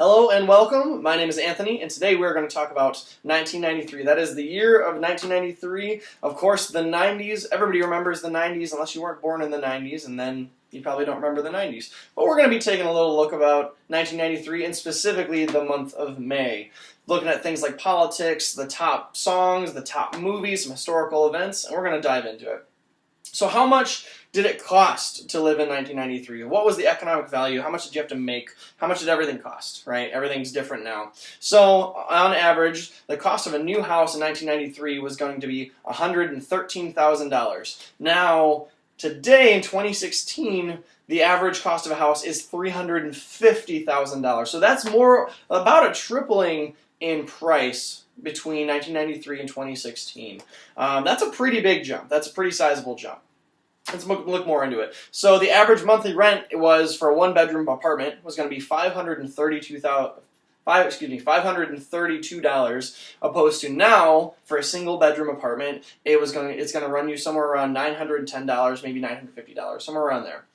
Hello and welcome. My name is Anthony, and today we're going to talk about 1993. That is the year of 1993. Of course, the 90s. Everybody remembers the 90s unless you weren't born in the 90s, and then you probably don't remember the 90s. But we're going to be taking a little look about 1993, and specifically the month of May. Looking at things like politics, the top songs, the top movies, some historical events, and we're going to dive into it. So how much did it cost to live in 1993? What was the economic value? How much did you have to make? How much did everything cost, right? Everything's different now. So on average, the cost of a new house in 1993 was going to be $113,000. Now, today in 2016, the average cost of a house is $350,000. So that's about a tripling in price between 1993 and 2016. That's a pretty big jump. That's a pretty sizable jump. Let's look more into it. So the average monthly rent was for a one-bedroom apartment was going to be $532, opposed to now for a single-bedroom apartment it's going to run you somewhere around $910, maybe $950, somewhere around there.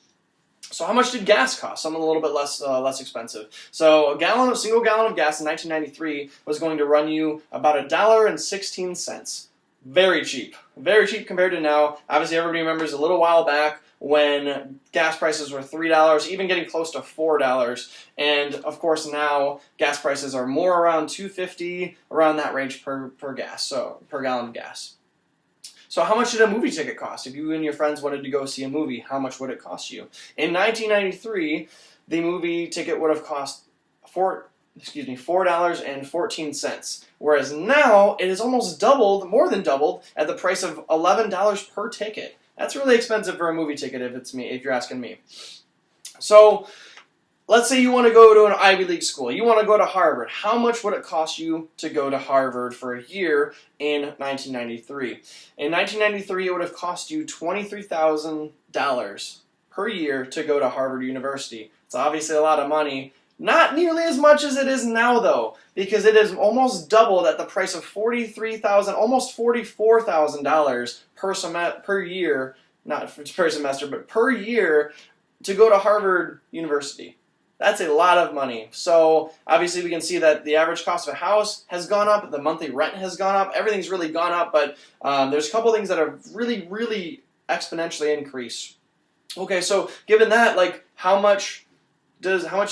So how much did gas cost? Something a little bit less expensive. So a single gallon of gas in 1993 was going to run you about $1.16. Very cheap compared to now. Obviously, everybody remembers a little while back when gas prices were $3, even getting close to $4. And of course, now gas prices are more around $2.50, around that range per gallon of gas. So how much did a movie ticket cost? If you and your friends wanted to go see a movie, how much would it cost you? In 1993, the movie ticket would have cost $4.14, whereas now it is almost doubled, more than doubled, at the price of $11 per ticket. That's really expensive for a movie ticket if you're asking me. So let's say you want to go to an Ivy League school. You want to go to Harvard. How much would it cost you to go to Harvard for a year in 1993? In 1993, it would have cost you $23,000 per year to go to Harvard University. It's obviously a lot of money. Not nearly as much as it is now, though, because it is almost doubled at the price of $43,000, almost $44,000 per year, not per semester, but per year to go to Harvard University. That's a lot of money. So obviously we can see that the average cost of a house has gone up, the monthly rent has gone up, everything's really gone up, but there's a couple things that have really, really exponentially increased. Okay, so given that,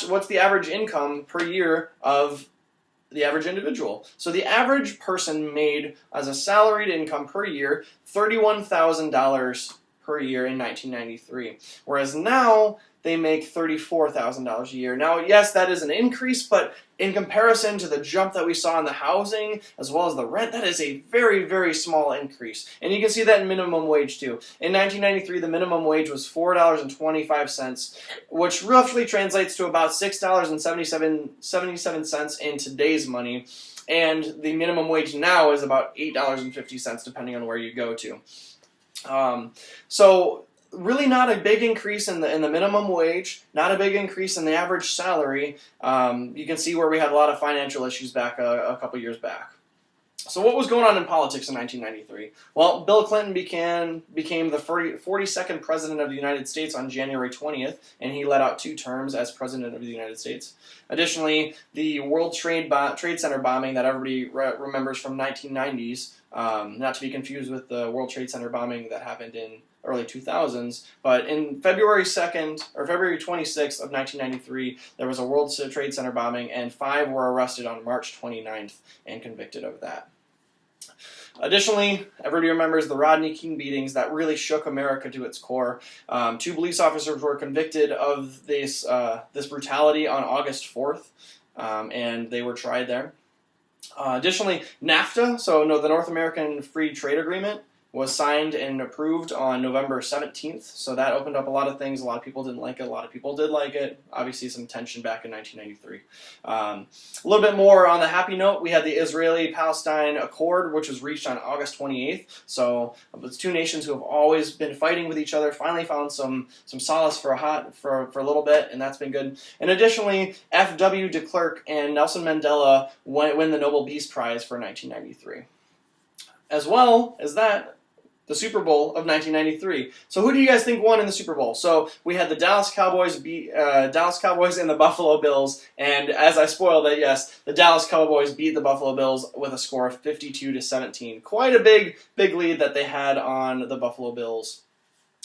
what's the average income per year of the average individual? So the average person made as a salaried income per year $31,000 per year in 1993, whereas now they make $34,000 a year. Now, yes, that is an increase, but in comparison to the jump that we saw in the housing as well as the rent, that is a very, very small increase. And you can see that in minimum wage too. In 1993, the minimum wage was $4.25, which roughly translates to about $6.77 in today's money. And the minimum wage now is about $8.50, depending on where you go to. So really not a big increase in the minimum wage, not a big increase in the average salary. You can see where we had a lot of financial issues back a couple years back. So what was going on in politics in 1993? Well, Bill Clinton became the 42nd president of the United States on January 20th, and he led out 2 terms as president of the United States. Additionally, the World Trade Center bombing that everybody remembers from 1990s, not to be confused with the World Trade Center bombing that happened in early 2000s, but in February 26th of 1993, there was a World Trade Center bombing, and 5 were arrested on March 29th and convicted of that. Additionally, everybody remembers the Rodney King beatings that really shook America to its core. 2 police officers were convicted of this brutality on August 4th, and they were tried there. Additionally, NAFTA, the North American Free Trade Agreement, was signed and approved on November 17th, so that opened up a lot of things. A lot of people didn't like it, a lot of people did like it. Obviously some tension back in 1993. A little bit more on the happy note, we had the Israeli-Palestine Accord, which was reached on August 28th, so it's 2 nations who have always been fighting with each other, finally found some solace for a little bit, and that's been good. And additionally, F.W. de Klerk and Nelson Mandela win the Nobel Peace Prize for 1993. As well as that, the Super Bowl of 1993. So who do you guys think won in the Super Bowl? So we had the Dallas Cowboys beat Dallas Cowboys and the Buffalo Bills, and as I spoiled it, yes, the Dallas Cowboys beat the Buffalo Bills with a score of 52-17. Quite a big lead that they had on the Buffalo Bills.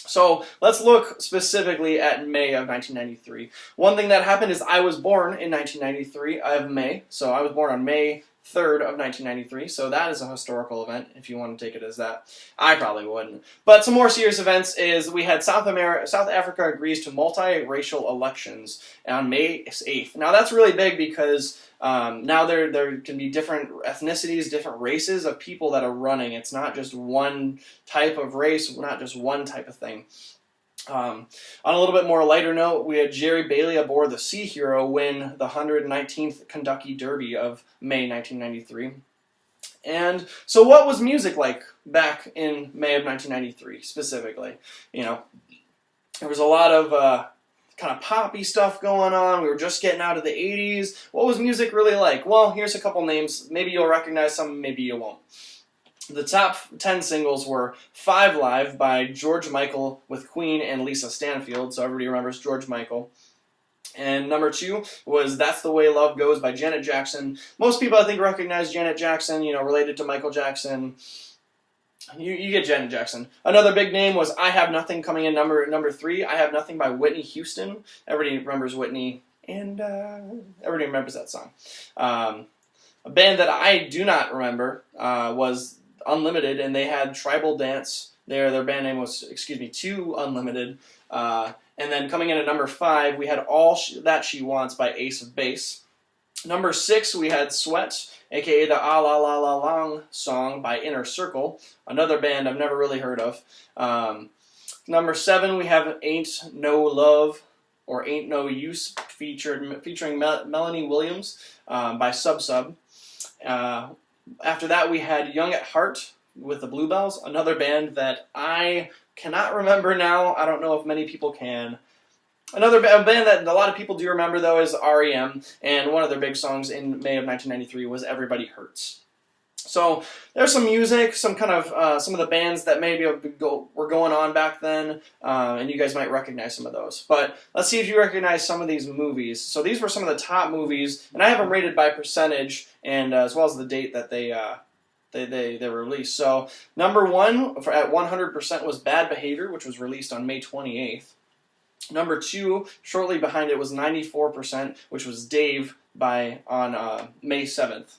So let's look specifically at May of 1993. One thing that happened is I was born in 1993 of May, so I was born on May 3rd of 1993, so that is a historical event, if you want to take it as that. I probably wouldn't. But some more serious events is we had South Africa agrees to multiracial elections on May 8th. Now that's really big because now there can be different ethnicities, different races of people that are running. It's not just one type of race, not just one type of thing. On a little bit more lighter note, we had Jerry Bailey aboard the Sea Hero win the 119th Kentucky Derby of May 1993. And so what was music like back in May of 1993 specifically? You know, there was a lot of kind of poppy stuff going on. We were just getting out of the 80s. What was music really like? Well, here's a couple names. Maybe you'll recognize some, maybe you won't. The top 10 singles were 5 Live by George Michael with Queen and Lisa Stanfield, so everybody remembers George Michael. And number 2 was That's the Way Love Goes by Janet Jackson. Most people, I think, recognize Janet Jackson, you know, related to Michael Jackson. You get Janet Jackson. Another big name was I Have Nothing coming in number 3. I Have Nothing by Whitney Houston. Everybody remembers Whitney, and everybody remembers that song. A band that I do not remember was Unlimited, and they had Tribal Dance. Their band name was, Too Unlimited. And then coming in at number 5, we had All That She Wants by Ace of Base. Number 6, we had Sweat, aka the Ah La La La Long song by Inner Circle, another band I've never really heard of. Number 7, we have Ain't No Love or Ain't No Use featuring Melanie Williams by Sub Sub. After that, we had Young at Heart with the Bluebells, another band that I cannot remember now. I don't know if many people can. Another band that a lot of people do remember, though, is REM, and one of their big songs in May of 1993 was Everybody Hurts. So there's some music, some of the bands that maybe were going on back then, and you guys might recognize some of those. But let's see if you recognize some of these movies. So these were some of the top movies, and I have them rated by percentage, and as well as the date that they were released. So number 1 at 100% was Bad Behavior, which was released on May 28th. Number 2, shortly behind it, was 94%, which was Dave on May 7th.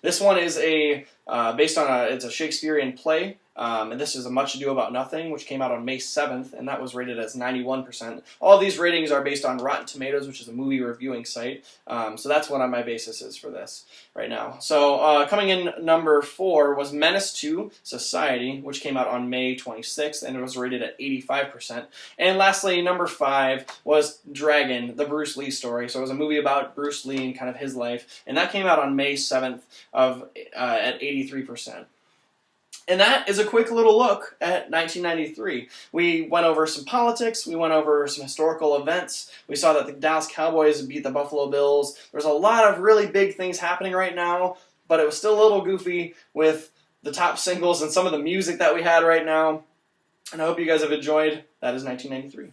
This one is based on it's a Shakespearean play, and this is A Much Ado About Nothing, which came out on May 7th, and that was rated as 91%. All of these ratings are based on Rotten Tomatoes, which is a movie reviewing site, so that's what my basis is for this right now. So coming in number 4 was Menace to Society, which came out on May 26th, and it was rated at 85%. And lastly, number 5 was Dragon, the Bruce Lee story. So it was a movie about Bruce Lee and kind of his life, and that came out on May 7th at 83%. And that is a quick little look at 1993. We went over some politics, we went over some historical events, we saw that the Dallas Cowboys beat the Buffalo Bills. There's a lot of really big things happening right now, but it was still a little goofy with the top singles and some of the music that we had right now. And I hope you guys have enjoyed. That is 1993.